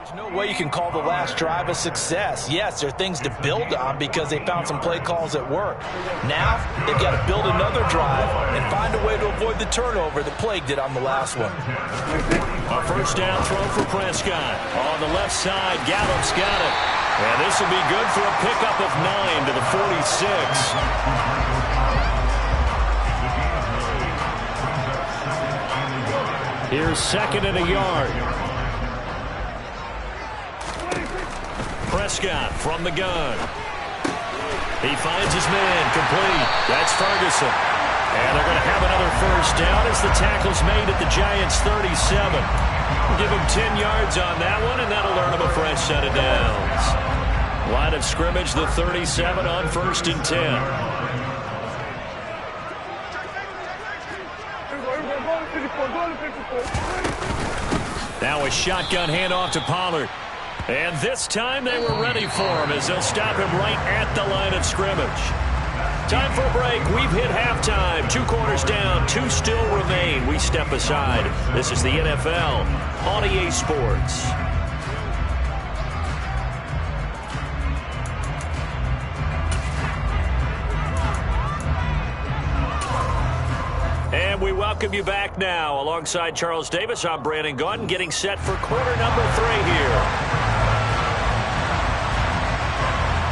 There's no way you can call the last drive a success. Yes, there are things to build on because they found some play calls that work. Now, they've got to build another drive and find a way to avoid the turnover that plagued it on the last one. A first down throw for Prescott. On the left side, Gallup's got it. And this will be good for a pickup of 9 to the 46. Here's second and a yard. Prescott from the gun. He finds his man complete. That's Ferguson. And they're going to have another first down as the tackle's made at the Giants' 37. Give him 10 yards on that one, and that'll earn him a fresh set of downs. Line of scrimmage, the 37 on 1st and 10. Now a shotgun handoff to Pollard. And this time they were ready for him as they'll stop him right at the line of scrimmage. Time for a break. We've hit halftime. 2 quarters down. 2 still remain. We step aside. This is the NFL on EA Sports. And we welcome you back now. Alongside Charles Davis, I'm Brandon Gaudin, getting set for quarter number 3 here.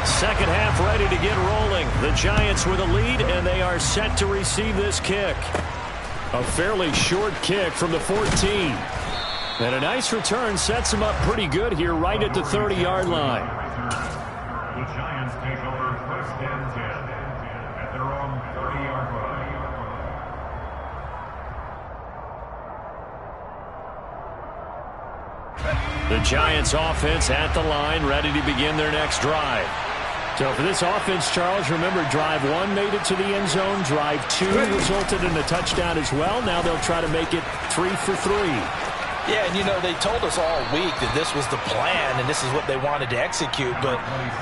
Second half ready to get rolling. The Giants with a lead, and they are set to receive this kick. A fairly short kick from the 14. And a nice return sets them up pretty good here right at the 30-yard line. The Giants take over 1st and 10 at their own 30-yard line. The Giants offense at the line, ready to begin their next drive. So for this offense, Charles, remember drive 1 made it to the end zone. Drive 2 resulted in a touchdown as well. Now they'll try to make it 3 for 3. Yeah, and you know, they told us all week that this was the plan and this is what they wanted to execute, but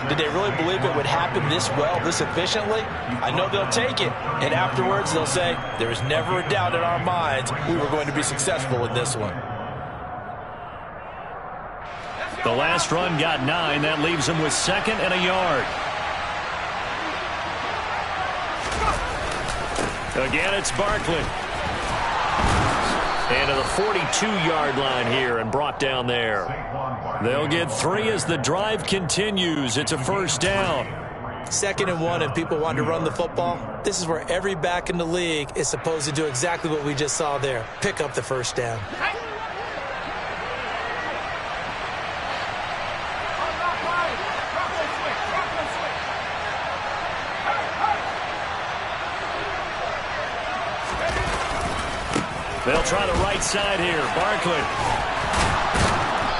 did they really believe it would happen this well, this efficiently? I know they'll take it, and afterwards they'll say, there is never a doubt in our minds we were going to be successful in this one. The last run got 9. That leaves them with 2nd and a yard. Again, it's Barkley. And to the 42-yard line here and brought down there. They'll get 3 as the drive continues. It's a first down. 2nd and 1 and people want to run the football. This is where every back in the league is supposed to do exactly what we just saw there. Pick up the first down. They'll try the right side here. Barkley.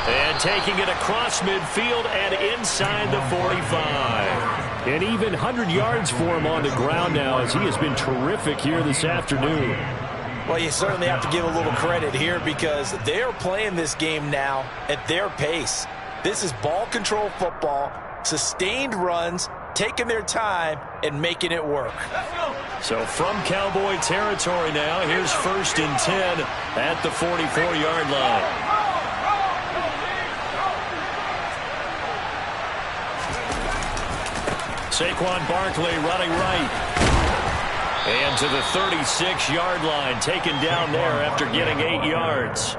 And taking it across midfield and inside the 45. And even 100 yards for him on the ground now as he has been terrific here this afternoon. Well, you certainly have to give a little credit here because they're playing this game now at their pace. This is ball control football, sustained runs, taking their time and making it work. So from Cowboy territory now, here's 1st and 10 at the 44-yard line. Saquon Barkley running right. And to the 36-yard line, taken down there after getting 8 yards.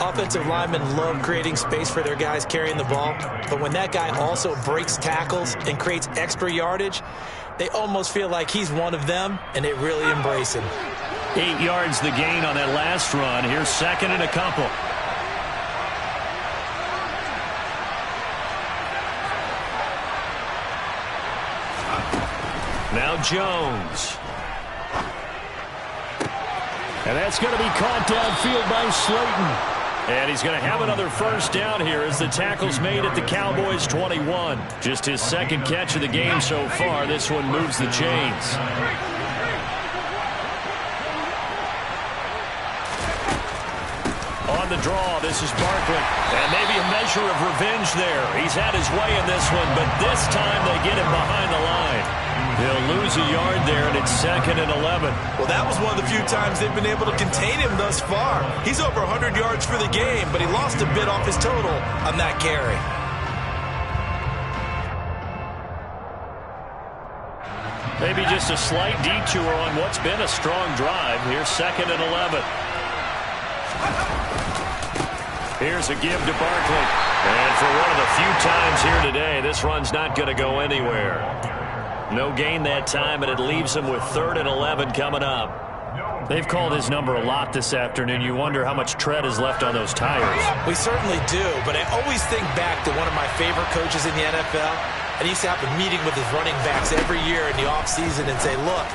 Offensive linemen love creating space for their guys carrying the ball, but when that guy also breaks tackles and creates extra yardage, they almost feel like he's one of them, and they really embrace him. 8 yards the gain on that last run. Here's 2nd and a couple. Now Jones. And that's going to be caught downfield by Slayton. And he's going to have another first down here as the tackle's made at the Cowboys' 21. Just his 2nd catch of the game so far. This one moves the chains. On the draw, this is Barkley. And maybe a measure of revenge there. He's had his way in this one, but this time they get him behind the line. He'll lose a yard there, and it's 2nd and 11. Well, that was one of the few times they've been able to contain him thus far. He's over 100 yards for the game, but he lost a bit off his total on that carry. Maybe just a slight detour on what's been a strong drive. Here's 2nd and 11. Here's a give to Barkley. And for one of the few times here today, this run's not going to go anywhere. No gain that time, and it leaves him with 3rd and 11 coming up. They've called his number a lot this afternoon. You wonder how much tread is left on those tires. We certainly do, but I always think back to one of my favorite coaches in the NFL, and he used to have a meeting with his running backs every year in the offseason and say, look,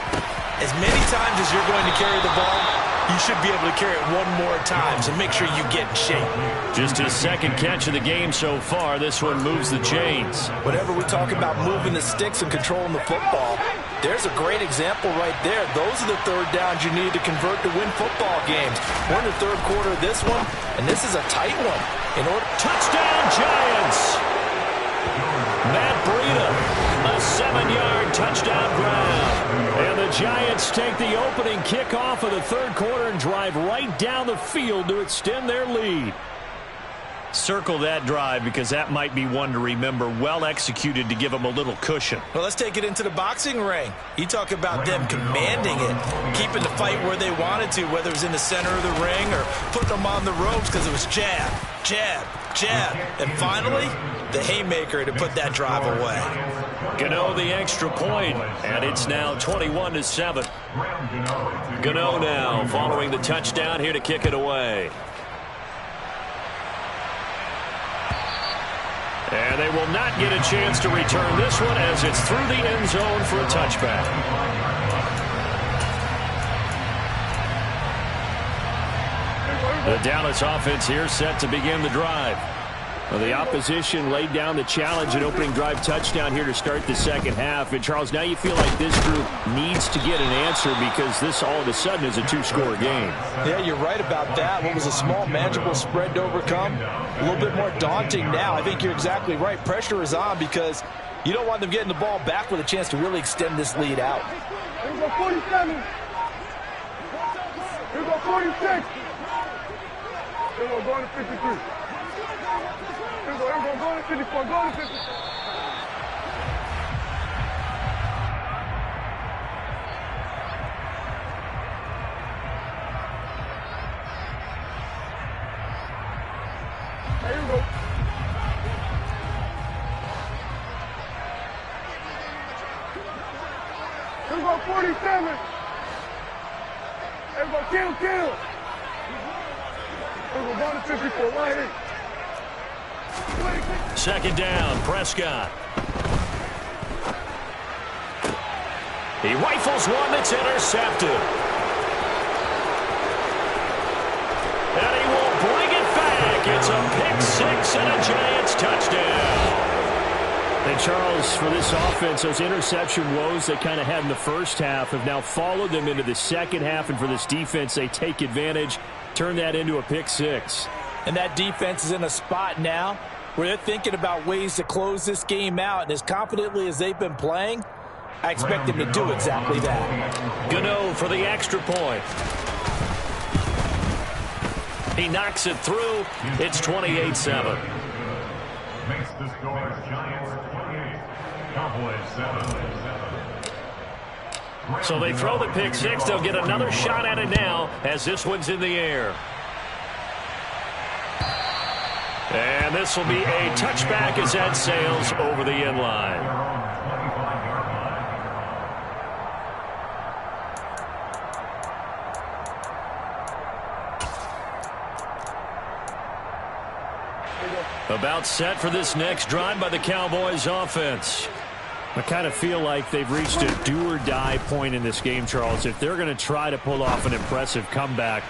as many times as you're going to carry the ball, you should be able to carry it one more time, so make sure you get in shape. Just his 2nd catch of the game so far. This one moves the chains. Whenever we talk about moving the sticks and controlling the football, there's a great example right there. Those are the 3rd downs you need to convert to win football games. We're in the 3rd quarter of this one, and this is a tight one. Touchdown, Giants! Matt Breida, a 7-yard touchdown grab. And the Giants take the opening kickoff of the 3rd quarter and drive right down the field to extend their lead. Circle that drive because that might be one to remember. Well executed to give them a little cushion. Well, let's take it into the boxing ring. You talk about them commanding it, keeping the fight where they wanted to, whether it was in the center of the ring or putting them on the ropes because it was jab, jab, jab. And finally, the haymaker to put that drive away. Gano the extra point, and it's now 21-7. Gano now following the touchdown here to kick it away. And they will not get a chance to return this one as it's through the end zone for a touchback. The Dallas offense here set to begin the drive. Well, the opposition laid down the challenge and opening drive touchdown here to start the 2nd half. And, Charles, now you feel like this group needs to get an answer because this all of a sudden is a 2-score game. Yeah, you're right about that. What was a small, manageable spread to overcome, a little bit more daunting now. I think you're exactly right. Pressure is on because you don't want them getting the ball back with a chance to really extend this lead out. Here we go 47. Here we go 46. Here we go going to 53. Go to 54, go to 54. Here we go. Here we go 47. Here we go, kill. Here we go, going to 54, right here. 2nd down, Prescott. He rifles one that's intercepted. And he will bring it back. It's a pick-6 and a Giants touchdown. And, Charles, for this offense, those interception woes they kind of had in the first half have now followed them into the 2nd half. And for this defense, they take advantage, turn that into a pick-6. And that defense is in a spot now where they're thinking about ways to close this game out. And as confidently as they've been playing, I expect them to do exactly that. Gano for the extra point. He knocks it through. It's 28-7. Makes the score Giants 28, Cowboys 7. So they throw the pick-6. They'll get another shot at it now as this one's in the air. And this will be a touchback as that sails over the end line. About set for this next drive by the Cowboys offense. I kind of feel like they've reached a do-or-die point in this game, Charles. If they're going to try to pull off an impressive comeback,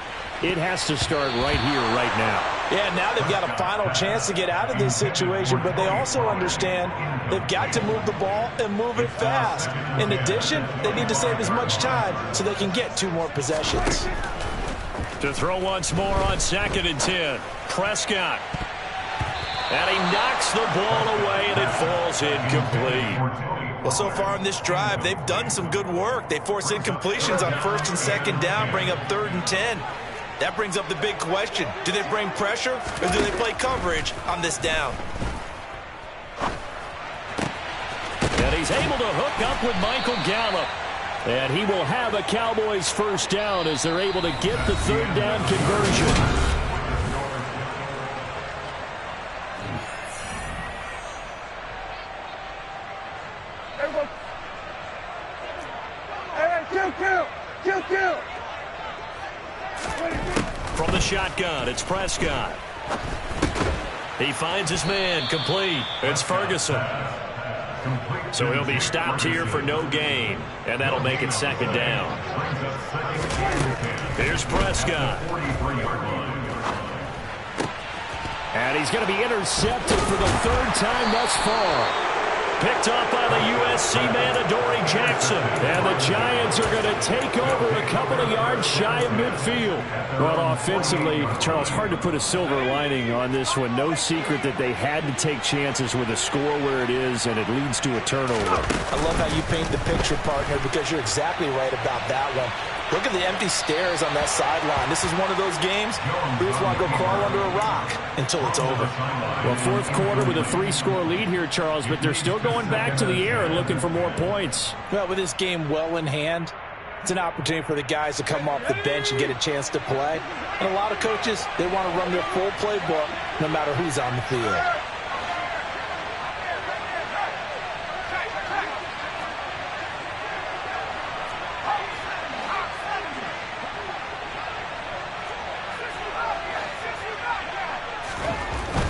it has to start right here, right now. Yeah, now they've got a final chance to get out of this situation, but they also understand they've got to move the ball and move it fast. In addition, they need to save as much time so they can get 2 more possessions. To throw once more on 2nd and 10. Prescott. And he knocks the ball away, and it falls incomplete. Well, so far on this drive, they've done some good work. They force incompletions on 1st and 2nd down, bring up 3rd and 10. That brings up the big question. Do they bring pressure or do they play coverage on this down? And he's able to hook up with Michael Gallup. And he will have a Cowboys first down as they're able to get the 3rd down conversion. Kill. From the shotgun, it's Prescott. He finds his man, complete. It's Ferguson. So he'll be stopped here for no gain, and that'll make it 2nd down. Here's Prescott. And he's going to be intercepted for the 3rd time thus far. Picked off by the USC man, Adoree Jackson. And the Giants are going to take over a couple of yards shy of midfield. Well, offensively, Charles, hard to put a silver lining on this one. No secret that they had to take chances with a score where it is, and it leads to a turnover. I love how you paint the picture, partner, because you're exactly right about that one. Look at the empty stairs on that sideline. This is one of those games you just want to go crawl under a rock until it's over. Well, 4th quarter with a 3-score lead here, Charles, but they're still going back to the air and looking for more points. Well, with this game well in hand, it's an opportunity for the guys to come off the bench and get a chance to play. And a lot of coaches, they want to run their full playbook no matter who's on the field.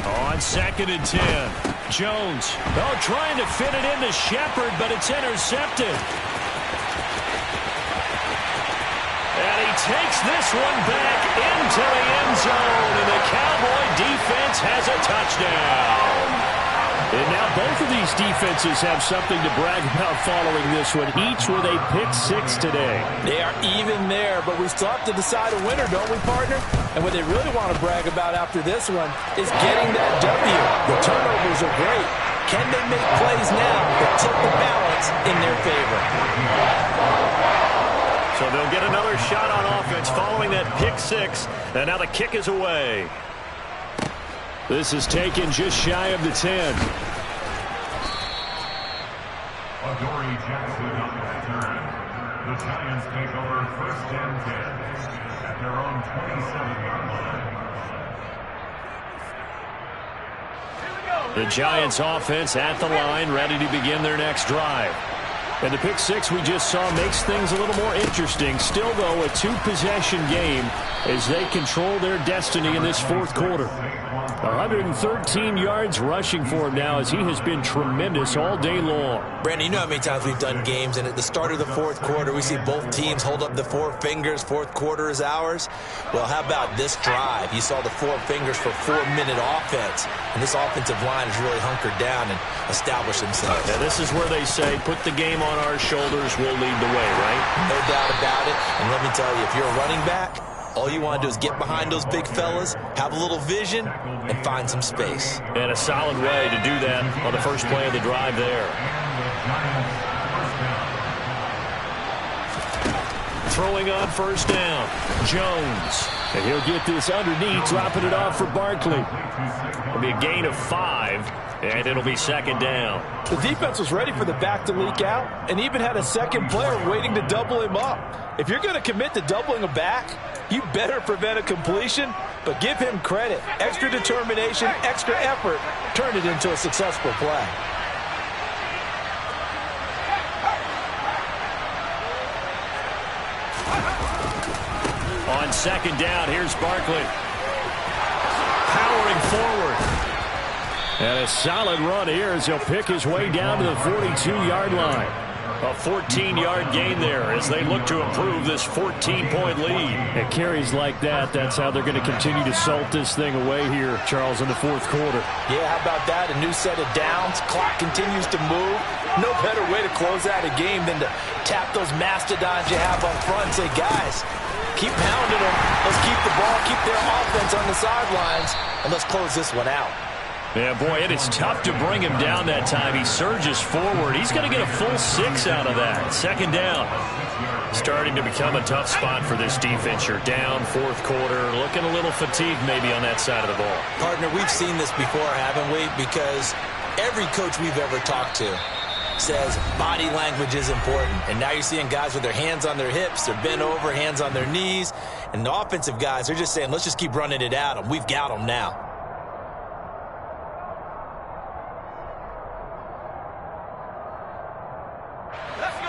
On 2nd and 10, Jones. Oh, trying to fit it into Shepard, but it's intercepted. And he takes this one back into the end zone, and the Cowboy defense has a touchdown. And now both of these defenses have something to brag about following this one, each with a pick-6 today. They are even there, but we still have to decide a winner, don't we, partner? And what they really want to brag about after this one is getting that W. The turnovers are great. Can they make plays now that tilt the balance in their favor? So they'll get another shot on offense following that pick-6, and now the kick is away. This is taken just shy of the 10. Adoree Jackson on the return. The Giants take over 1st and 10 at their own 27-yard line. The Giants offense at the line, ready to begin their next drive. And the pick-6 we just saw makes things a little more interesting. Still, though, a 2-possession game as they control their destiny in this 4th quarter. 113 yards rushing for him now as he has been tremendous all day long. Brandon, you know how many times we've done games, and at the start of the 4th quarter, we see both teams hold up the 4 fingers, 4th quarter is ours. Well, how about this drive? You saw the 4 fingers for 4-minute offense, and this offensive line has really hunkered down and established themselves. Now, this is where they say, put the game on our shoulders, we'll lead the way, right? No doubt about it, and let me tell you, if you're a running back, all you want to do is get behind those big fellas, have a little vision, and find some space. And a solid way to do that on the first play of the drive there. Throwing on 1st down, Jones. And he'll get this underneath, dropping it off for Barkley. It'll be a gain of 5, and it'll be 2nd down. The defense was ready for the back to leak out and even had a second player waiting to double him up. If you're going to commit to doubling a back, you better prevent a completion, but give him credit. Extra determination, extra effort, turn it into a successful play. On 2nd down, here's Barkley. Powering forward. And a solid run here as he'll pick his way down to the 42-yard line. A 14-yard gain there as they look to improve this 14-point lead. At carries like that, that's how they're going to continue to salt this thing away here, Charles, in the 4th quarter. Yeah, how about that? A new set of downs. Clock continues to move. No better way to close out a game than to tap those mastodons you have on front and say, guys, keep pounding them. Let's keep the ball, keep their offense on the sidelines, and let's close this one out. Yeah, boy, it is tough to bring him down that time. He surges forward. He's going to get a full 6 out of that. Second down. Starting to become a tough spot for this defense. You're down fourth quarter. Looking a little fatigued maybe on that side of the ball. Partner, we've seen this before, haven't we? Because every coach we've ever talked to says body language is important. And now you're seeing guys with their hands on their hips, they're bent over, hands on their knees. And the offensive guys, they're just saying, let's just keep running it at them. We've got them now.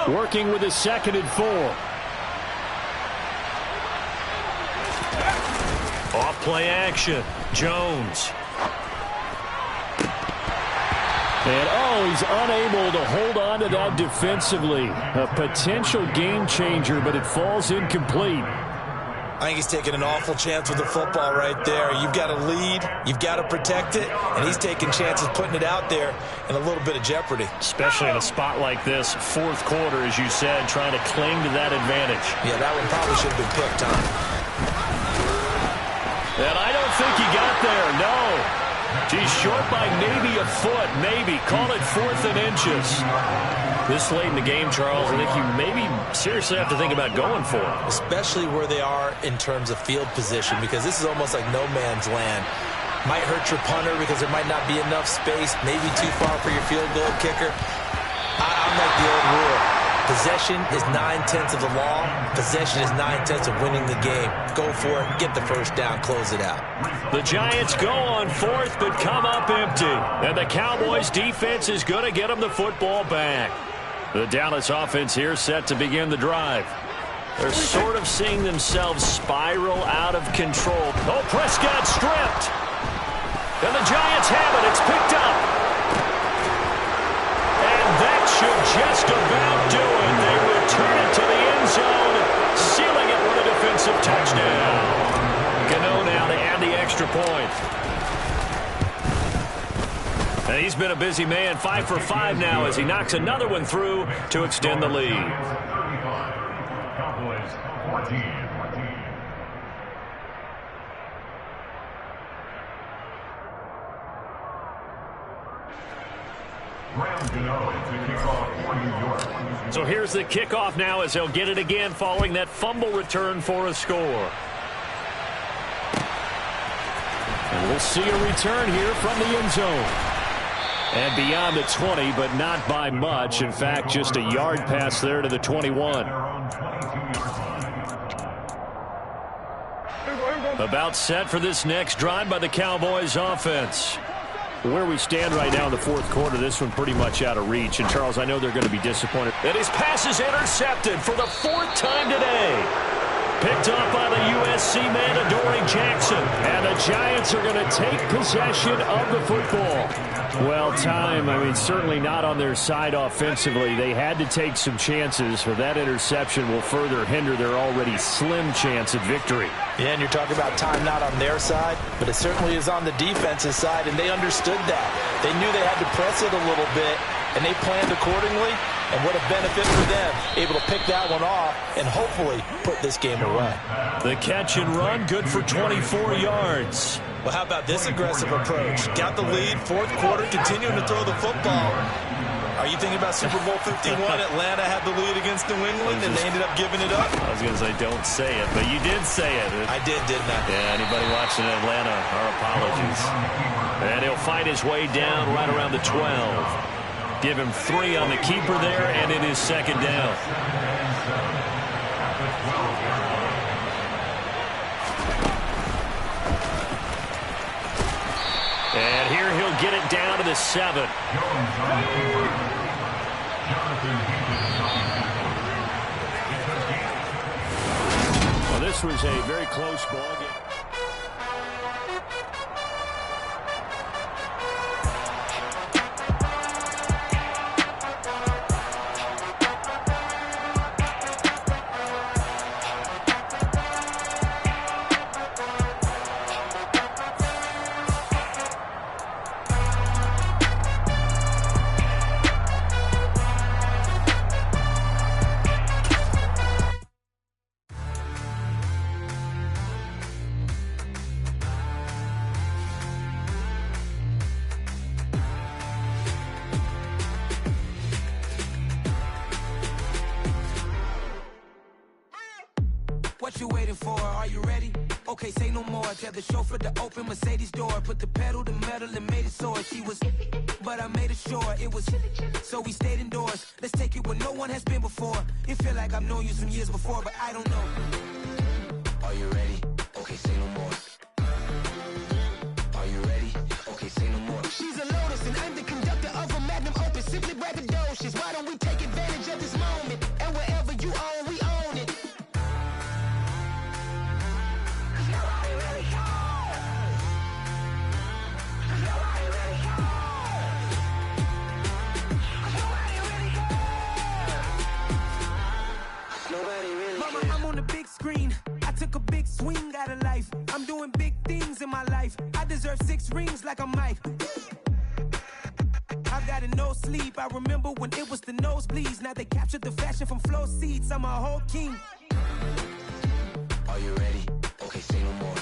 Working with a 2nd and 4. Off play action. Jones. And, he's unable to hold on to that defensively. A potential game changer, but it falls incomplete. I think he's taking an awful chance with the football right there. You've got to lead, you've got to protect it, and he's taking chances putting it out there in a little bit of jeopardy. Especially in a spot like this, fourth quarter, as you said, trying to cling to that advantage. Yeah, that one probably should have been picked, huh? And I don't think he got there, no. He's short by maybe a foot, maybe. Call it 4th and inches. This late in the game, Charles, I think you maybe seriously have to think about going for it. Especially where they are in terms of field position, because this is almost like no man's land. Might hurt your punter because there might not be enough space, maybe too far for your field goal kicker. I'm like the old rule. Possession is 9/10 of the law. Possession is 9/10 of winning the game. Go for it, get the first down, close it out. The Giants go on 4th, but come up empty. And the Cowboys' defense is going to get them the football back. The Dallas offense here set to begin the drive. They're sort of seeing themselves spiral out of control. Oh, Prescott stripped. And the Giants have it. It's picked up. And that should just about do it. They return it to the end zone, sealing it with a defensive touchdown. Gano now to add the extra point. And he's been a busy man, 5 for 5 now as he knocks another one through to extend the lead. Cowboys 14. So here's the kickoff now as he'll get it again following that fumble return for a score. And we'll see a return here from the end zone. And beyond the 20, but not by much. In fact, just a yard pass there to the 21. About set for this next drive by the Cowboys offense. Where we stand right now in the fourth quarter, this one pretty much out of reach. And, Charles, I know they're going to be disappointed. And his pass is intercepted for the 4th time today. Picked up by the USC man, Adoree Jackson. And the Giants are going to take possession of the football. Well, time, certainly not on their side offensively. They had to take some chances, for that interception will further hinder their already slim chance at victory. Yeah, and you're talking about time not on their side, but it certainly is on the defensive side, and they understood that. They knew they had to press it a little bit, and they planned accordingly, and what a benefit for them, able to pick that one off and hopefully put this game away. The catch and run, good for 24 yards. Well, how about this aggressive approach? Got the lead, fourth quarter, continuing to throw the football. Are you thinking about Super Bowl 51? Atlanta had the lead against New England, and they ended up giving it up? I was going to say, don't say it, but you did say it. I did, didn't I? Yeah, anybody watching Atlanta, our apologies. And he'll fight his way down right around the 12. Give him 3 on the keeper there, and it is second down. And here he'll get it down to the 7. Well, this was a very close ball game. waiting for. Are you ready? Okay, say no more. Tell the chauffeur to open Mercedes door. Put the pedal to metal and made it soar. She was, but I made it sure it was. So we stayed indoors. Let's take it where no one has been before. It feel like I've known you some years before, but I don't know. Are you ready? Okay, say no more. Are you ready? Okay, say no more. She's a Lotus and I'm the conductor of a Magnum opus. Simply braggadocious. Why don't we take advantage of this moment? And wherever you own, we own it. Mama, I'm on the big screen. I took a big swing out of life. I'm doing big things in my life. I deserve 6 rings like I'm Mike. I've got no sleep. I remember when it was the nosebleeds. Now they captured the fashion from flow seats. I'm a whole king. Are you ready? Okay, say no more.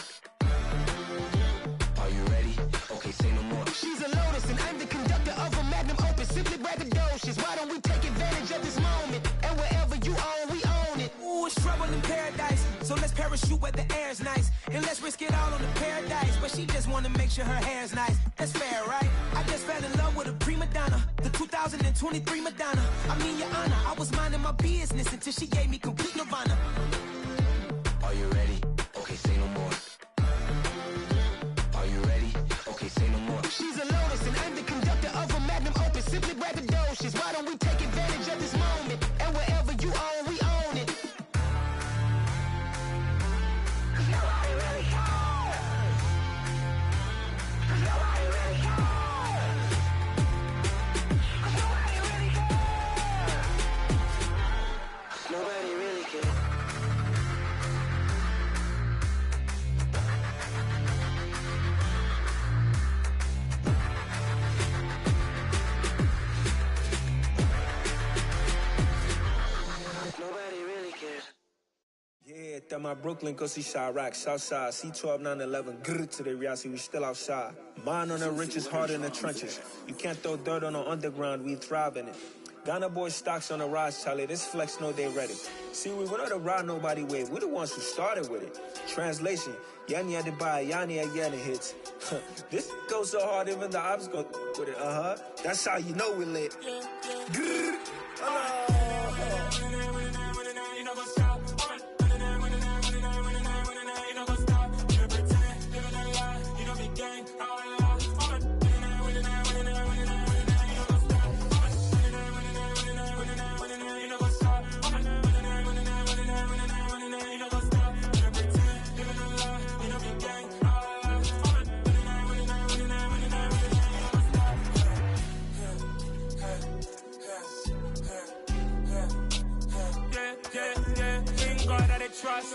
Are you ready? Okay, say no more. She's a Lotus and I'm the conductor of a Magnum opus. Simply braggadocious. Why don't we take advantage of this moment? And wherever you own, we own it. Ooh, it's trouble in paradise. So let's parachute where the air's nice. And let's risk it all on the paradise. But she just wanna make sure her hair's nice. That's fair, right? I just fell in love with a prima donna. The 2023 Madonna. I mean, your honor, I was minding my business until she gave me complete nirvana. Are you ready? Okay, say no more. Are you ready? Okay, say no more. She's a Lotus and I'm the conductor of a Magnum opus. Simply braggadocious. Why don't we take advantage of this moment? And wherever you own, we own it. Nobody really cares. Nobody really cares. Yeah, that my Brooklyn, go see Chirac, Southside, C12, 911, grrr to the reality, we still outside. Mine on the riches, hard in the trenches. You can't throw dirt on the underground, we thrive in it. Ghana boys stocks on the rise, Charlie, this flex know they ready. See, we were not to ride nobody wave, we the ones who started with it. Translation, Yanni had to buy, Yanni again it hits. This goes so hard, even the ops go with it, That's how you know we lit. Grrr, trust,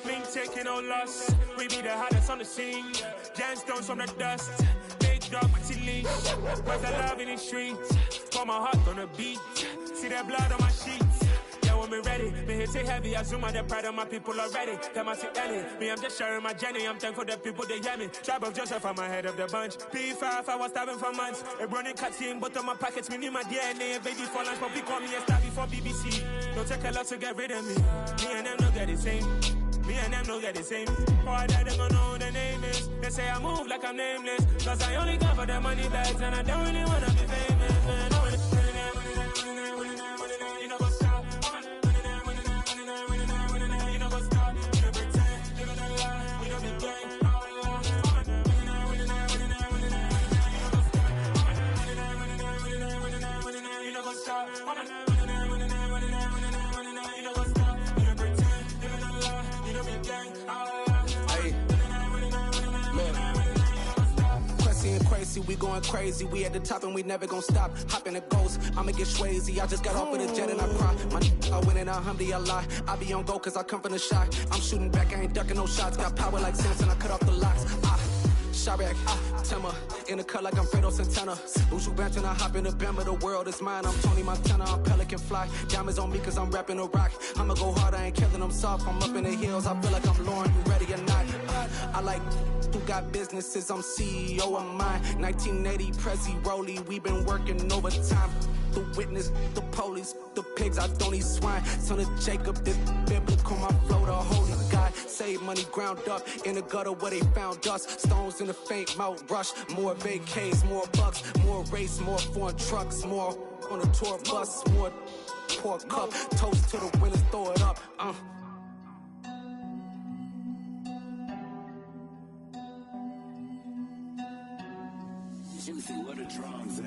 me taking no loss. We be the hottest on the scene. Gemstones from the dust. Big dog with your leash. Where's the love in the streets? Pour my heart on the beat. See that blood on my sheets. Yeah, when me ready, me hit it heavy. I zoom out the pride of my people already. Them I see Ellie. Me, I'm just sharing my journey. I'm thankful that people they hear me. Tribe of Joseph, I'm ahead of the bunch. P5, I was starving for months. A running cutscene, but on my pockets, me need my DNA. Baby for lunch, but we call me a star before BBC. Don't take a lot to get rid of me. Me and them don't get the same. Me and them don't get the same. Boy, that they gon' know who the name is. They say I move like I'm nameless. Cause I only come for the money bags. And I don't really wanna be famous, man. You know what's up? You know what's up? You don't pretend, living a lie. We don't be gang. You know what's up? We going crazy, we at the top and we never gon' stop. Hop in a ghost, I'ma get swayzy. I just got off with a jet and I cry. My I win and I humbly a lie. I be on go cause I come from the shot. I'm shooting back, I ain't ducking no shots. Got power like Samson, I cut off the locks. Chirac, Timmer, in the cut like I'm Fredo Santana. Usual bench and I hop in the Bama, the world is mine. I'm Tony Montana, I'm Pelican Fly. Diamonds on me cause I'm rapping a rock. I'ma go hard, I ain't killing them soft. I'm up in the hills, I feel like I'm Lauren, you ready or not? I like who got businesses, I'm CEO of mine. 1980 Prezi Rolly, we been working overtime. The witness, the police, the pigs, I don't eat swine. Son of Jacob, this biblical, my flow, the holy God. save money ground up in the gutter where they found us. Stones in the faint mouth rush. More vacays, more bucks, more race, more foreign trucks, more on a tour bus, more pour cup. Toast to the winners, throw it up. Juicy, where the drums at?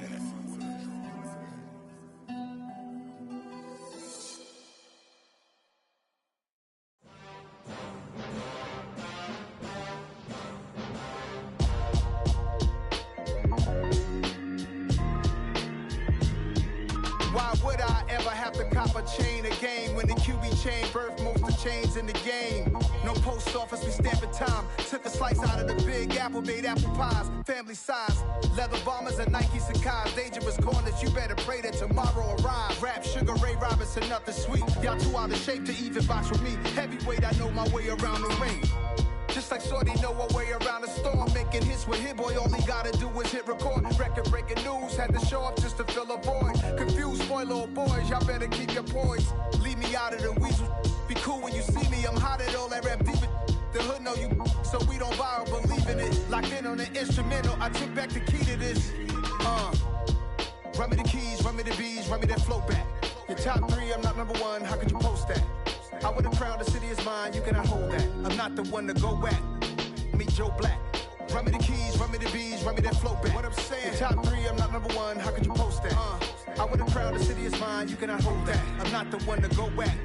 Why would I ever have to cop a chain again when the QB chain birthed most of chains in the game? No post office, we stamping time. Took a slice out of the big apple, made apple pies, family size. Leather bombers and Nike Sacai's. Dangerous corners, you better pray that tomorrow arrives. Rap, Sugar Ray Robinson, nothing sweet. Y'all too out of shape to even box with me. Heavyweight, I know my way around the ring. Just like Shorty know her way around the storm. Making hits with Hit Boy, all he gotta do is hit record. Record-breaking news, had to show up just to fill a void. Confused, spoiled little boys, y'all better keep your poise. Leave me out of the weasel. Be cool when you see me, I'm hot at all that rap deep. The hood know you, so we don't borrow, believe in it. Locked in on the instrumental, I took back the key to this. Run me the keys, run me the bees, run me that flow back. Your top three, I'm not number one, how could you post that? I would have crowned the city is mine, you cannot hold that. I'm not the one to go back. Meet Joe Black. Run me the keys, run me the bees, run me that flow back. What I'm saying, your top three, I'm not number one, how could you post that? I would have crowned the city is mine, you cannot hold that. I'm not the one to go back.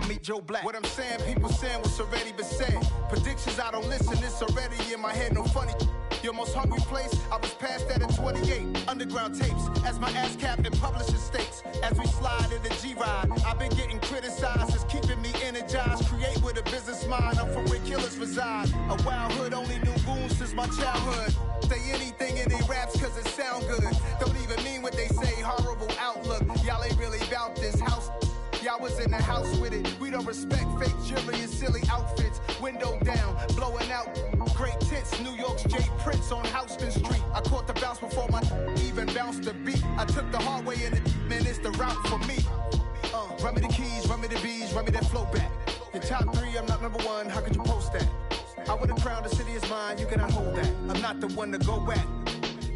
Meet Joe Black. What I'm saying, people saying what's already been said. Predictions, I don't listen, it's already in my head, no funny. Your most hungry place, I was past that at 28. Underground tapes, as my ass capped in publishing states. As we slide in the G-Ride, I've been getting criticized, it's keeping me energized. Create with a business mind, I'm from where killers reside. A wild hood, only knew goons since my childhood. Say anything in their raps cause it sound good. Don't even mean what they say, horrible outlook. Y'all ain't really about this house. Y'all was in the house with it. We don't respect fake jewelry and silly outfits. Window down, blowing out great tits. New York's Jay Prince on Houston Street. I caught the bounce before my even bounced the beat. I took the hard way in it, man, it's the route for me. Run me the keys, run me the bees, run me that flow back. Your top three, I'm not number one, how could you post that? I would have crowned the city is mine, you cannot hold that. I'm not the one to go back.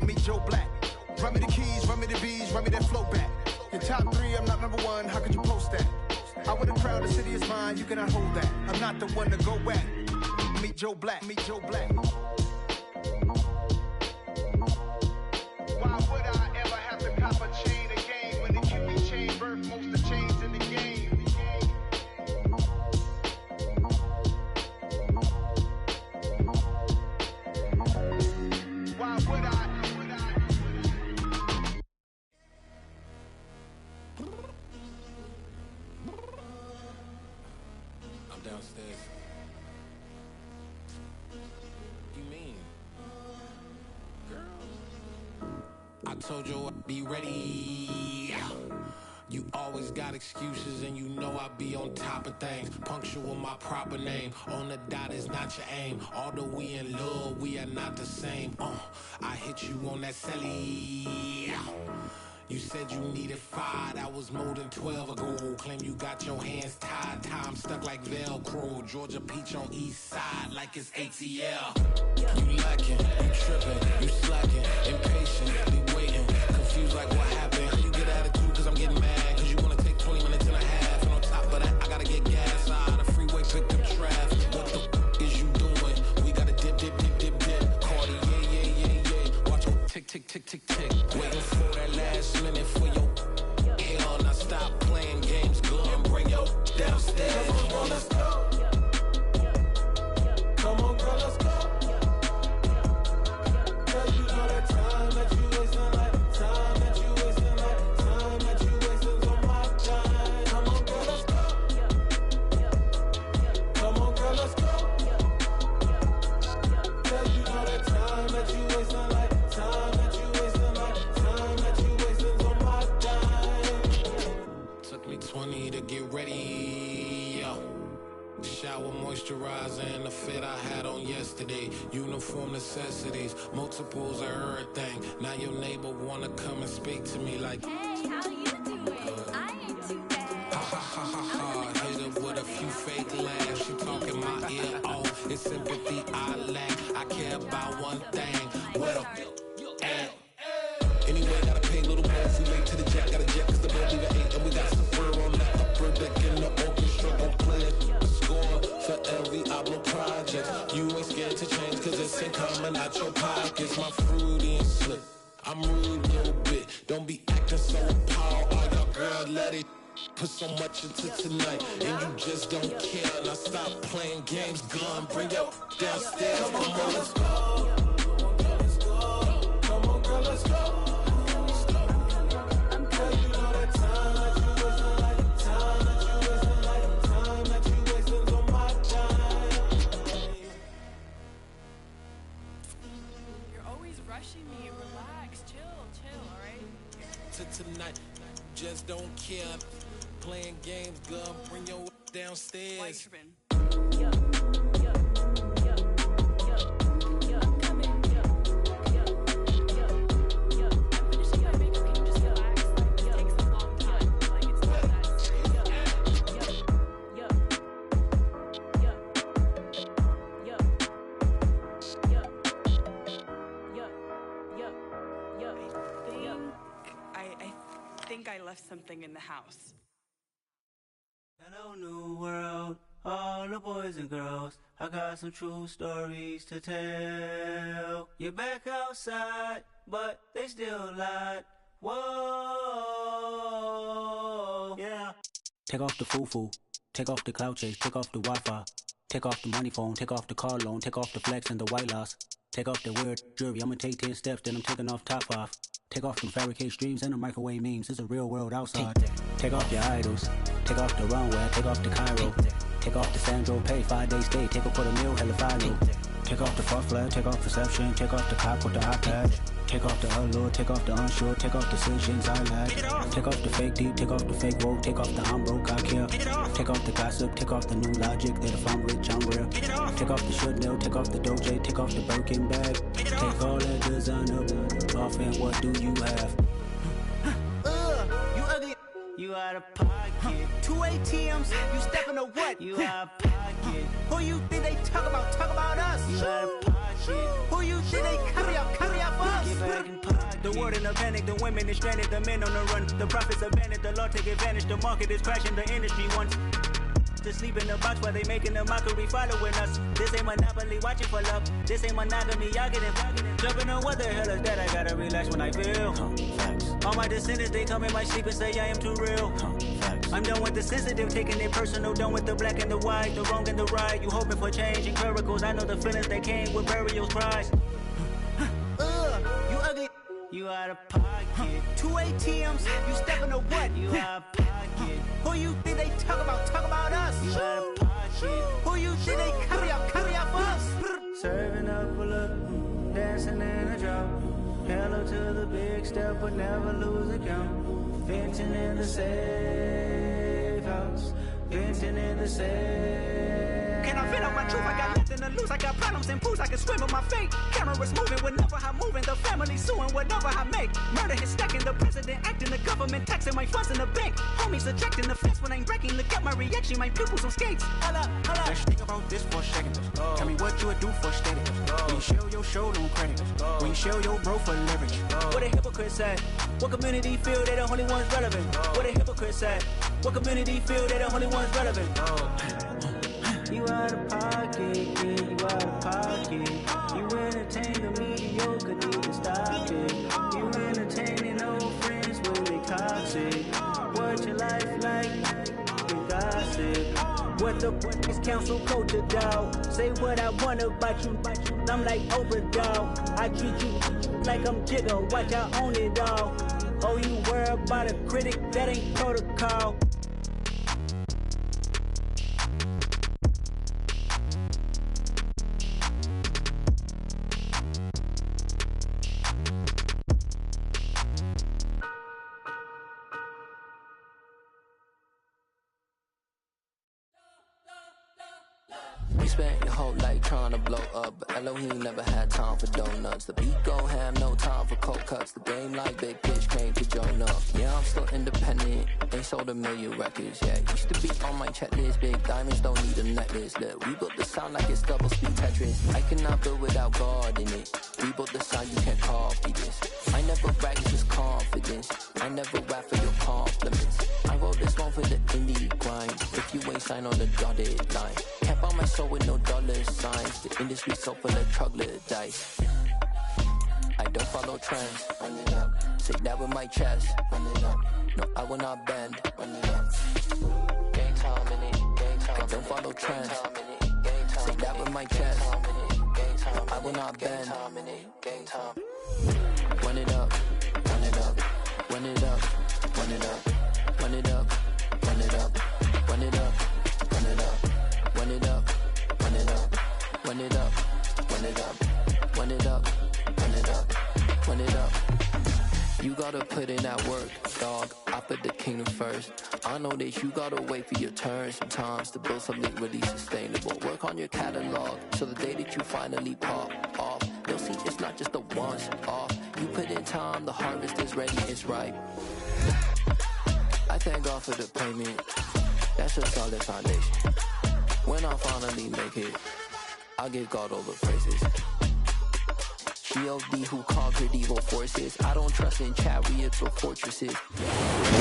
Meet Joe Black. Run me the keys, run me the bees, run me that flow back. Your top three, I'm not number one, how could you post that? I would have crowned the city is mine, you cannot hold that. I'm not the one to go back. Meet Joe Black, meet Joe Black. Why would I ever have to cop a chain again when the QB chain birthed most of chains in the game? Why would I? I'm downstairs. You mean? Girl, I told you I'd be ready. You always got excuses and you know I be on top of things. Punctual my proper name. On the dot is not your aim. Although we in love, we are not the same. I hit you on that celly. You said you needed 5, that was more than 12 ago. Claim you got your hands tied, time stuck like Velcro. Georgia Peach on east side like it's ATL. You lacking, you tripping, you slacking, impatient, be waiting, confused like what happened. How you get attitude cause I'm getting mad, cause you wanna take 20 minutes and a half. And on top of that, I gotta get gas out the freeway, pick up traffic. What the is you doing? We gotta dip, dip, dip, dip, dip. Cardi, yeah. Watch your tick, tick, tick, tick, tick. Waiting for that last minute for your hell. Now stop playing games, go and bring your downstairs. Come on, girl, let's go. Come on, girl, let's go. Cause you know that time that you wasting, like time that you wasting, like time that you wasting on my time. Come on, girl, let's go. Come on, girl, let's go. Cause you know that time that you wasting, like time that you wasting, like time that you wasting on my time. Took me 20 to get ready, yo. Shower moisturizer and the fit I had on yesterday. Uniform necessities, multiples of everything. Now your neighbor wanna come and speak to me like, hey, how you doing? I ain't too bad. Ha ha ha ha ha. Hit her with a few fake laughs. She talking my ear my fruity and slip. I'm rude a little bit. Don't be acting so appalled. All y'all girls let it put so much into tonight, and you just don't care. Now stop playing games, gun. Bring your downstairs. Come on, let's go. Come on, girl, let's go. Tonight, just don't care. Playing games, gun, bring your downstairs. I left something in the house. Hello, new world, all the boys and girls. I got some true stories to tell. You're back outside, but they still lied. Whoa, yeah. Take off the foo-foo, take off the cloud chase, take off the Wi-Fi, take off the money phone, take off the car loan, take off the flex and the white loss. Take off the weird jewelry, I'ma take 10 steps, then I'm taking off top 5. Take off them fabricate streams and the microwave memes. It's a real world outside. Take off your idols. Take off the runway. Take off the Cairo. Take off the Sandro Pay. 5-day stay. Take a quarter meal. Hella final. Take off the fuck flag. Take off perception. Take off the cop with the iPad. Take off the allure. Take off the unsure. Take off decisions I lack. Take off the fake deep. Take off the fake woke. Take off the I'm broke. I care. Take off the gossip. Take off the new logic that if I'm rich I'm real. Take off the should know. Take off the doje. Take off the Birkin bag. Take all that designer off and what do you have? You ugly. You out of pocket. 2 ATMs. You stepping or what? You out of pocket. Who you think they talk about? Talk about us. You out of pocket. Who you think they carry up for us? Get back in pocket. The world in a panic. The women is stranded. The men on the run. The profits abandoned. The law take advantage. The market is crashing. The industry wants to sleep in the box while they making a mockery following us. This ain't monopoly, watching for love. This ain't monogamy, y'all getting jumping on what the hell is that? I gotta relax when I feel. All my descendants, they come in my sleep and say I am too real. I'm done with the sensitive, taking it personal. Done with the black and the white, the wrong and the right. You hoping for change and miracles. I know the feelings that came with burial cries. You ugly. You out of pocket. 2 ATMs. You stepping or what? You out of pocket. Who you think they talk about? Talk about us. You out of pocket. Who you think they carry up for us? Serving up a look, dancing in a drop. Hello to the big step, but never lose a count. Venting in the safe house. Venting in the safe. Can I feel out my truth? I got nothing to lose. I got problems and pools. I can swim with my fate. Cameras moving whenever I'm moving. The family suing whatever I make. Murder is stacking. The president acting. The government taxing my funds in the bank. Homies subtracting the fence when I'm breaking. Look at my reaction. My pupils on skates. Holla, holla. Let's think about this for a second. Tell me what you would do for status. When you show your show, no credit. When you show your bro for leverage. What a hypocrite said. What community feel they the only ones relevant? What a hypocrite said. What community feel they the only ones relevant? You out of pocket, yeah, you out of pocket. You entertain the mediocre, need to stop it. You entertaining old friends when they toxic. What your life like? You gossip. What the is council culture, dog? Say what I want about you. I'm like Oprah, dog. I treat you like I'm Jigga. Watch I own it all. Oh, you worry about a critic? That ain't protocol. You spent your whole life trying to blow up, but Elohim never had time for donuts. The beat go ham, no time for cold cuts. The game like big bitch came to join up. Yeah, I'm still independent, ain't sold 1 million records. Yeah, used to be on my checklist. Big diamonds don't need a necklace. Look, we built the sound like it's double speed Tetris. I cannot build without God in it. We built the sound, you can't copy this. I never brag, it's just confidence. I never rap for your compliments. I wrote this one for the indie grind. If you ain't signed on the dotted line, can't buy my soul with no dollar signs. The industry so full of troglodytes. follow trends. Run it up. Say that with my chest. Run it up. No, I will not bend. Run it up. Game time in it. Game time. I don't follow trends. Say that with my chest. No, I will not bend. Game time. Run it up. Run it up. Run it up. Run it up. Run it up. Run it up. Run it up. Run it up. Run it up. Run it up. Run it up. Run it up. Run it up. Run it up. Run it up. You gotta put in that work, dog. I put the kingdom first. I know that you gotta wait for your turn sometimes to build something really sustainable. Work on your catalog, so the day that you finally pop off, you'll see it's not just a once off. You put in time, the harvest is ready, it's ripe. I thank God for the payment. That's a solid foundation. When I finally make it, I'll give God all the praises. G.O.D. who conquered evil forces. I don't trust in chariots or fortresses.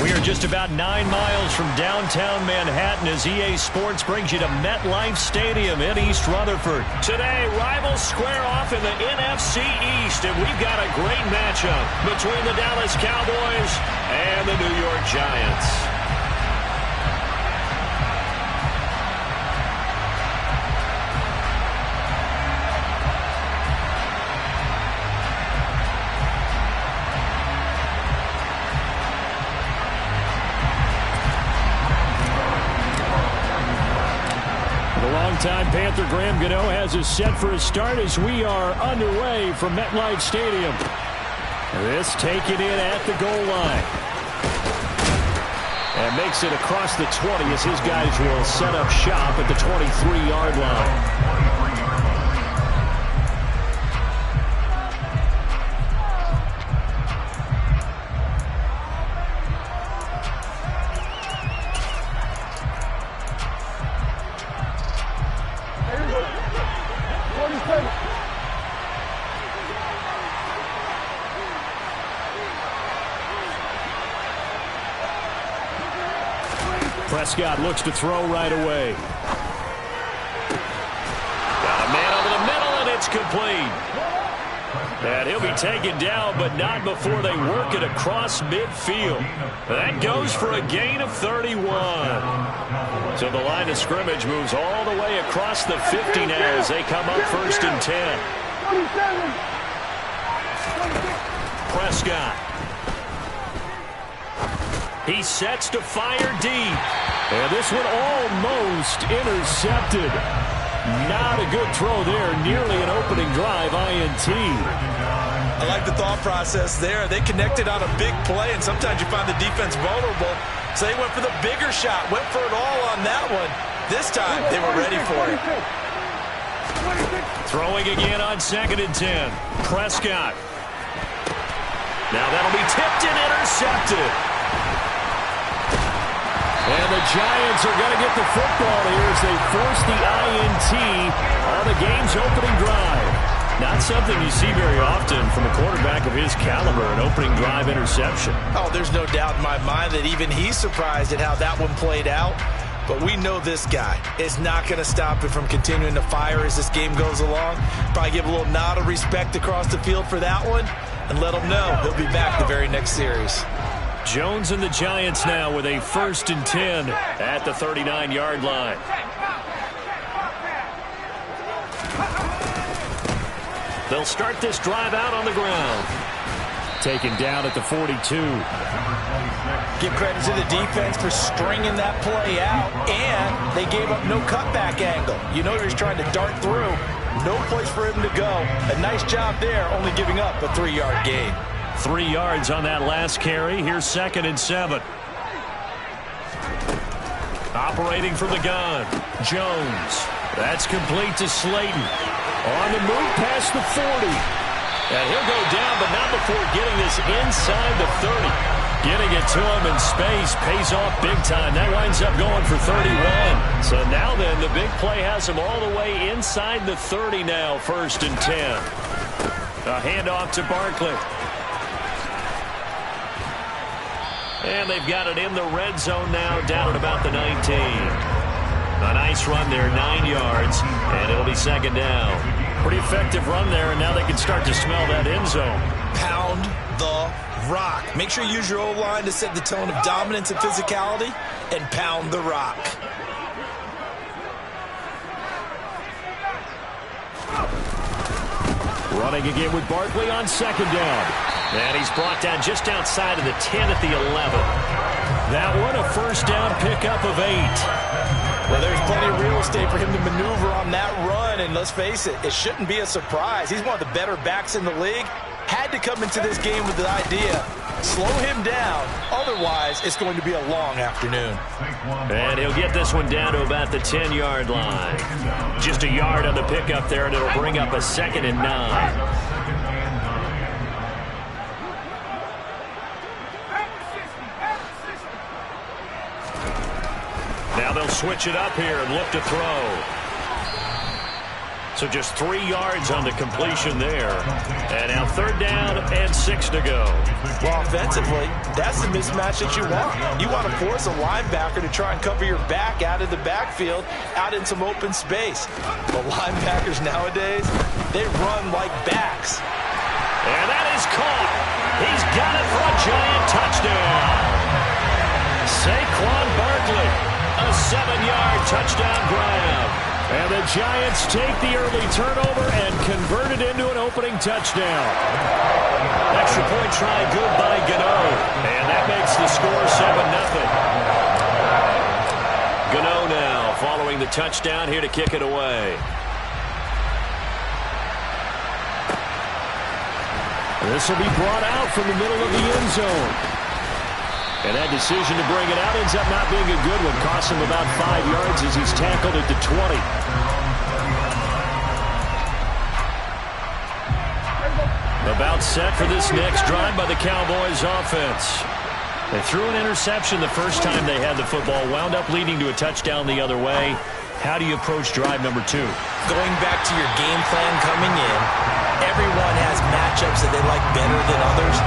We are just about 9 miles from downtown Manhattan as EA Sports brings you to MetLife Stadium in East Rutherford. Today, rivals square off in the NFC East, and we've got a great matchup between the Dallas Cowboys and the New York Giants. Time Panther Graham Gano has us set for a start as we are underway from MetLife Stadium. This taken in at the goal line. And makes it across the 20 as his guys will set up shop at the 23-yard line. Prescott looks to throw right away. Got a man over the middle, and it's complete. And he'll be taken down, but not before they work it across midfield. That goes for a gain of 31. So the line of scrimmage moves all the way across the 50 now as they come up 1st and 10. Prescott. He sets to fire deep. And this one almost intercepted. Not a good throw there. Nearly an opening drive INT. I like the thought process there. They connected on a big play, and sometimes you find the defense vulnerable. So they went for the bigger shot, went for it all on that one. This time, they were ready for it. Throwing again on 2nd and 10. Prescott. Now that'll be tipped and intercepted. And the Giants are going to get the football here as they force the INT on the game's opening drive. Not something you see very often from a quarterback of his caliber, an opening drive interception. Oh, there's no doubt in my mind that even he's surprised at how that one played out. But we know this guy is not going to stop him from continuing to fire as this game goes along. Probably give a little nod of respect across the field for that one and let him know he'll be back the very next series. Jones and the Giants now with a 1st and 10 at the 39-yard line. They'll start this drive out on the ground. Taken down at the 42. Give credit to the defense for stringing that play out, and they gave up no cutback angle. You know he was trying to dart through. No place for him to go. A nice job there, only giving up a 3-yard gain. 3 yards on that last carry. Here's 2nd and 7. Operating from the gun. Jones. That's complete to Slayton. On the move past the 40. And he'll go down, but not before getting this inside the 30. Getting it to him in space pays off big time. That winds up going for 31. So now then, the big play has him all the way inside the 30 now, 1st and 10. A handoff to Barkley. And they've got it in the red zone now, down at about the 19. A nice run there, 9 yards, and it'll be 2nd down. Pretty effective run there, and now they can start to smell that end zone. Pound Pound the rock. Make sure you use your O-line to set the tone of dominance and physicality and pound the rock. Running again with Barkley on second down. And he's brought down just outside of the 10 at the 11. That one a first down pickup of 8. Well, there's plenty of real estate for him to maneuver on that run, and let's face it, it shouldn't be a surprise. He's one of the better backs in the league. Had to come into this game with the idea, slow him down, otherwise it's going to be a long afternoon. And he'll get this one down to about the 10-yard line. Just a yard on the pickup there, and it'll bring up a 2nd and 9. Now they'll switch it up here and look to throw. So just 3 yards on the completion there. And now 3rd down and 6 to go. Well, offensively, that's the mismatch that you want. You want to force a linebacker to try and cover your back out of the backfield, out in some open space. But linebackers nowadays, they run like backs. And that is caught. He's got it for a giant touchdown. Saquon Barkley, a 7-yard touchdown grab. And the Giants take the early turnover and convert it into an opening touchdown. Extra point try good by Gano. And that makes the score 7-0. Gano now following the touchdown here to kick it away. This will be brought out from the middle of the end zone. And that decision to bring it out ends up not being a good one. Costs him about 5 yards as he's tackled at the 20. About set for this next drive by the Cowboys offense. They threw an interception the first time they had the football, wound up leading to a touchdown the other way. How do you approach drive number 2? Going back to your game plan coming in, everyone has matchups that they like better than others,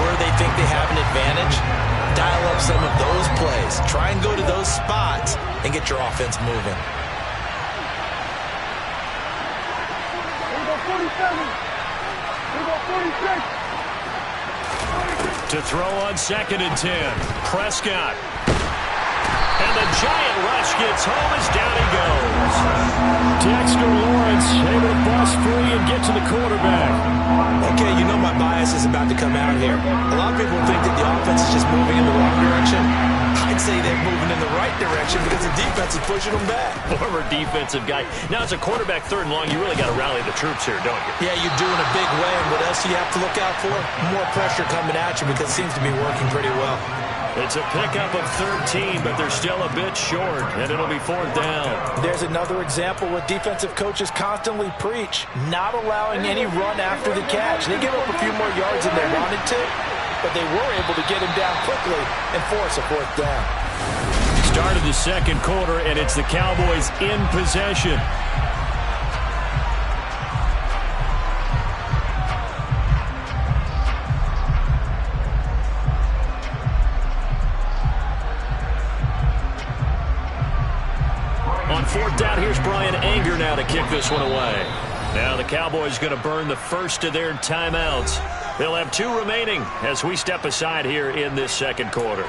where they think they have an advantage. Dial up some of those plays. Try and go to those spots and get your offense moving. Here we go 47. Here we go 46. To throw on 2nd and 10. Prescott. And the giant rush gets home as down he goes. Dexter Lawrence able to bust free and get to the quarterback. Okay, you know my bias is about to come out here. A lot of people think that the offense is just moving in the wrong direction. I'd say they're moving in the right direction because the defense is pushing them back. Former defensive guy. Now, as a quarterback 3rd and long, you really got to rally the troops here, don't you? Yeah, you do in a big way. And what else do you have to look out for? More pressure coming at you because it seems to be working pretty well. It's a pickup of 13, but they're still a bit short, and it'll be 4th down. There's another example what defensive coaches constantly preach, not allowing any run after the catch. They give up a few more yards than they wanted to, but they were able to get him down quickly and force a 4th down. Start of the 2nd quarter, and it's the Cowboys in possession. On 4th down, here's Brian Anger now to kick this one away. Now the Cowboys going to burn the first of their timeouts. They'll have 2 remaining as we step aside here in this 2nd quarter.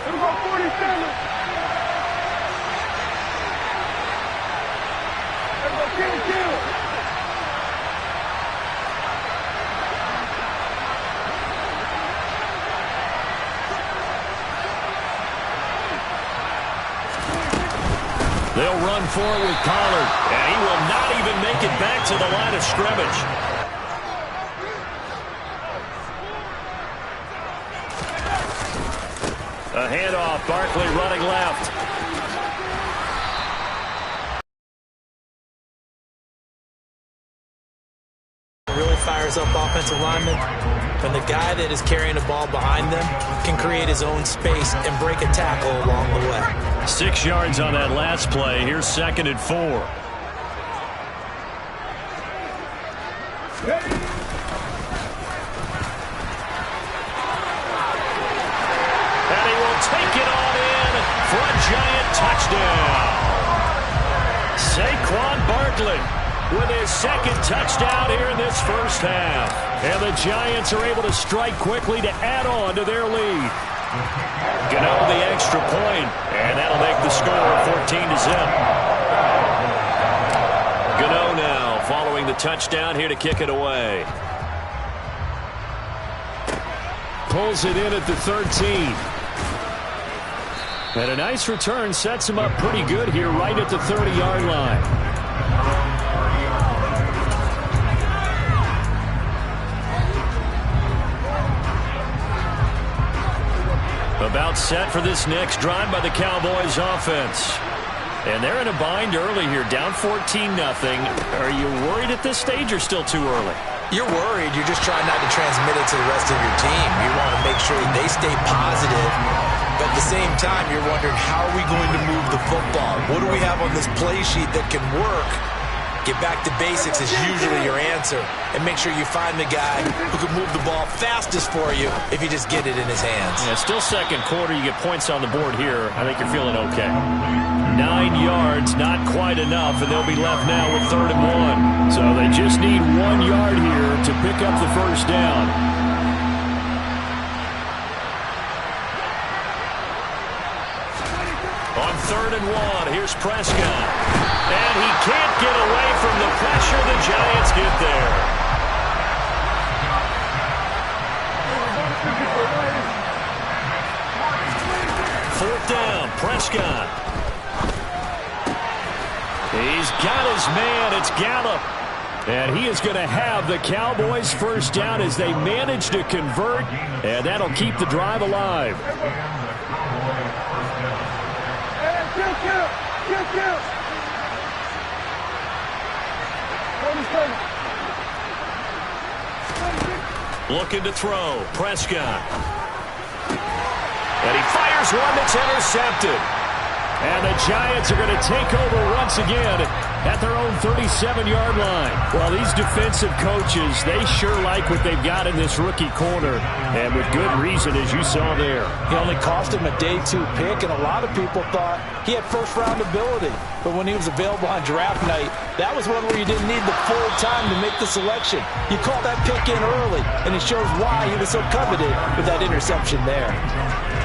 Here we go 47. Here we go kill. They'll run forward with Pollard, and he will not even make it back to the line of scrimmage. A handoff, Barkley running left. Really fires up offensive linemen when the guy that is carrying the ball behind them can create his own space and break a tackle along the way. 6 yards on that last play. Here's 2nd and 4. And he will take it on in for a giant touchdown. Saquon Barkley with his second touchdown here in this first half. And the Giants are able to strike quickly to add on to their lead. Gano the extra point, and that'll make the score 14-0. Gano now following the touchdown here to kick it away. Pulls it in at the 13. And a nice return sets him up pretty good here right at the 30-yard line. About set for this next drive by the Cowboys offense. And they're in a bind early here, down 14-0. Are you worried at this stage or still too early? You're worried. You're just trying not to transmit it to the rest of your team. You want to make sure they stay positive. But at the same time, you're wondering, how are we going to move the football? What do we have on this play sheet that can work? Get back to basics is usually your answer. And make sure you find the guy who can move the ball fastest for you if you just get it in his hands. Yeah, still second quarter. You get points on the board here. I think you're feeling okay. 9 yards, not quite enough, and they'll be left now with 3rd and 1. So they just need 1 yard here to pick up the first down. On 3rd and 1, here's Prescott. And he can't get away from the pressure. The Giants get there. Fourth down, Prescott. He's got his man. It's Gallup. And he is going to have the Cowboys first down as they manage to convert. And that'll keep the drive alive. Looking to throw. Prescott. And he fires one that's intercepted. And the Giants are going to take over once again at their own 37-yard line. Well, these defensive coaches, they sure like what they've got in this rookie corner. And with good reason, as you saw there. He only cost him a day 2 pick, and a lot of people thought he had first-round ability. But when he was available on draft night, that was one where you didn't need the full time to make the selection. You call that pick in early, and it shows why he was so coveted with that interception there.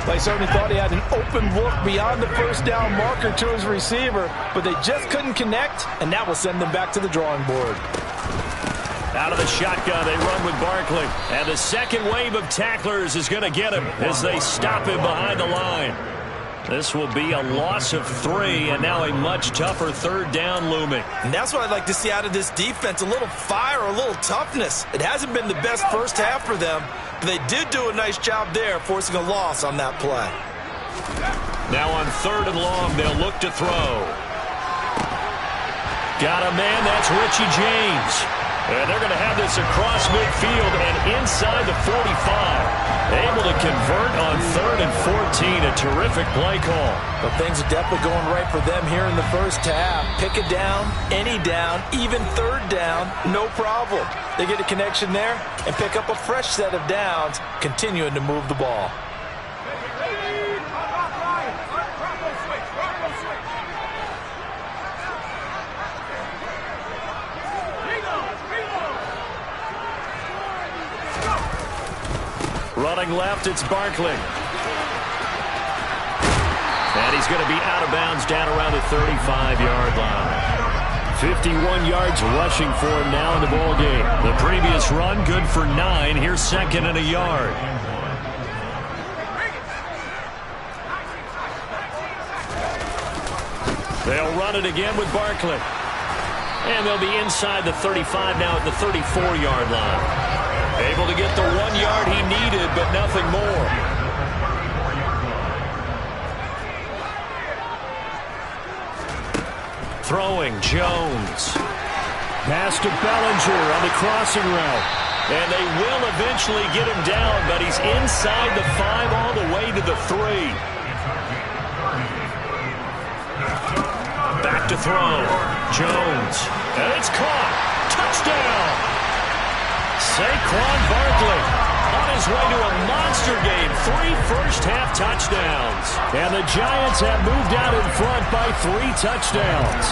They certainly thought he had an open look beyond the first down marker to his receiver, but they just couldn't connect, and that will send them back to the drawing board. Out of the shotgun, they run with Barkley. And the second wave of tacklers is going to get him as they stop him behind the line. This will be a loss of 3, and now a much tougher 3rd down looming. And that's what I'd like to see out of this defense, a little fire, a little toughness. It hasn't been the best first half for them, but they did do a nice job there, forcing a loss on that play. Now on 3rd and long, they'll look to throw. Got a man, that's Richie James. And they're going to have this across midfield and inside the 45. Able to convert on 3rd and 14. A terrific play call. But things are definitely going right for them here in the first half. Pick a down, any down, even 3rd down, no problem. They get a connection there and pick up a fresh set of downs, continuing to move the ball. Running left, it's Barkley. And he's going to be out of bounds down around the 35-yard line. 51 yards rushing for him now in the ballgame. The previous run, good for 9. Here's 2nd and a yard. They'll run it again with Barkley. And they'll be inside the 35 now at the 34-yard line. Able to get the 1 yard he needed, but nothing more. Throwing, Jones. Pass to Bellinger on the crossing route. And they will eventually get him down, but he's inside the 5 all the way to the 3. Back to throw. Jones. And it's caught. Touchdown. Saquon Barkley on his way to a monster game. 3 first-half touchdowns. And the Giants have moved out in front by 3 touchdowns.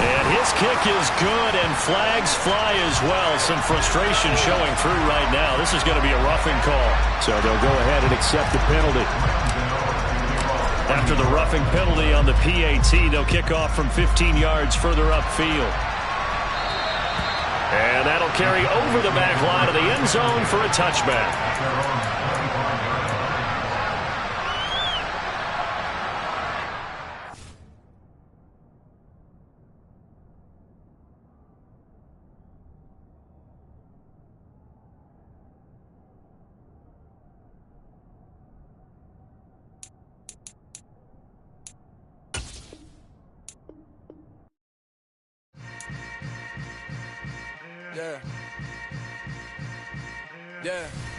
And his kick is good, and flags fly as well. Some frustration showing through right now. This is going to be a roughing call. So they'll go ahead and accept the penalty. After the roughing penalty on the PAT, they'll kick off from 15 yards further upfield. And that'll carry over the back line of the end zone for a touchback. Yeah. Yeah.